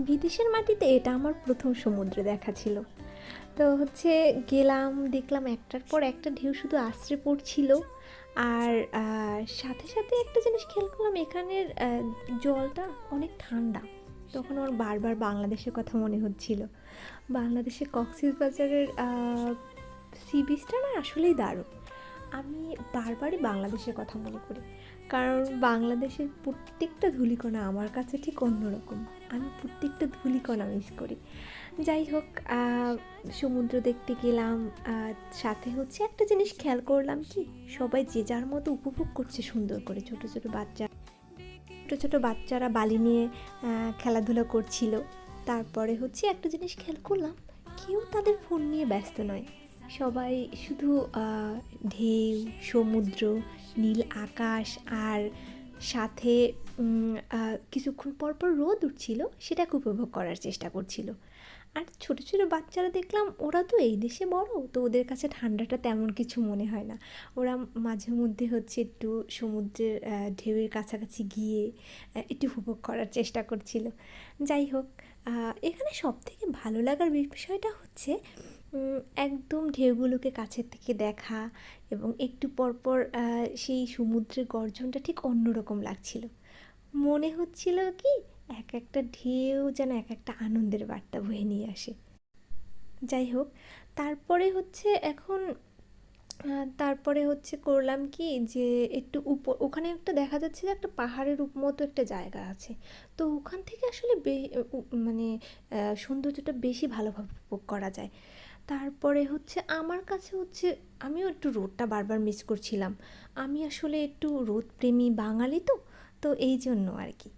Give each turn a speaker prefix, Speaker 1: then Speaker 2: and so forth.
Speaker 1: বিদেশের মাটিতে এটা আমার প্রথম সমুদ্র দেখা ছিল। তো হচ্ছে গেলাম, দেখলাম একটার পর একটা ঢেউ শুধু আছড়ে পড়ছিল। আর সাথে সাথে একটা জিনিস খেয়াল করলাম, এখানের জলটা অনেক ঠান্ডা। তখন আমার বারবার বাংলাদেশের কথা মনে হচ্ছিল। বাংলাদেশের কক্সবাজারের সি বিচটা না আসলেই দারুণ। আমি বারবারই বাংলাদেশের কথা মনে করি, কারণ বাংলাদেশের প্রত্যেকটা ধূলিকণা আমার কাছে ঠিক অন্যরকম। আমি প্রত্যেকটা ধূলিকণা মিস করি। যাই হোক, সমুদ্র দেখতে গেলাম। সাথে হচ্ছে একটা জিনিস খেয়াল করলাম কি, সবাই যে যার মতো উপভোগ করছে সুন্দর করে। ছোট ছোট বাচ্চারা বালি নিয়ে খেলাধুলা করছিল। তারপরে হচ্ছে একটা জিনিস খেয়াল করলাম, কেউ তাদের ফোন নিয়ে ব্যস্ত নয়। সবাই শুধু ঢেউ, সমুদ্র, নীল আকাশ, আর সাথে কিছুক্ষণ পর পর রোদ উঠছিল, সেটাকে উপভোগ করার চেষ্টা করছিল। আর ছোট ছোট বাচ্চারা দেখলাম, ওরা তো এই দেশে বড়, তো ওদের কাছে ঠান্ডাটা তেমন কিছু মনে হয় না। ওরা মাঝে মধ্যে হচ্ছে একটু সমুদ্রের ঢেউয়ের কাছাকাছি গিয়ে একটু উপভোগ করার চেষ্টা করছিল। যাই হোক, এখানে সবথেকে ভালো লাগার বিষয়টা হচ্ছে একদম ঢেউগুলোকে কাছের থেকে দেখা, এবং একটু পরপর সেই সমুদ্রের গর্জনটা ঠিক অন্যরকম লাগছিল। মনে হচ্ছিল কি, এক একটা ঢেউ যেন এক একটা আনন্দের বার্তা বয়ে নিয়ে আসে। যাই হোক, তারপরে হচ্ছে এখন তারপরে হচ্ছে করলাম কি, যে একটু ওখানে একটা দেখা যাচ্ছে যে একটা পাহাড়ের মতো একটা জায়গা আছে। তো ওখান থেকে আসলে মানে সৌন্দর্যটা বেশি ভালোভাবে উপভোগ করা যায়। তারপরে হচ্ছে আমার কাছে হচ্ছে, আমিও একটু রোদটা বারবার মিস করছিলাম। আমি আসলে একটু রোদ প্রেমী বাঙালি, তো তো এই জন্য আর কি।